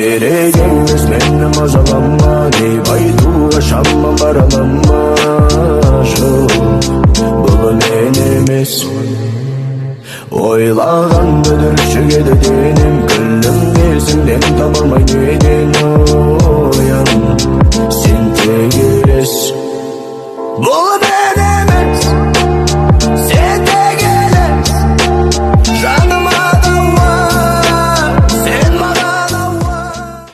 Керегеңіз менің мазалама, не айтуға шамам баралама. Бұл мен емес, ойлаған бүдіршіге де денім. Күлім кезіңден табылмай неден оян, сен тегерес.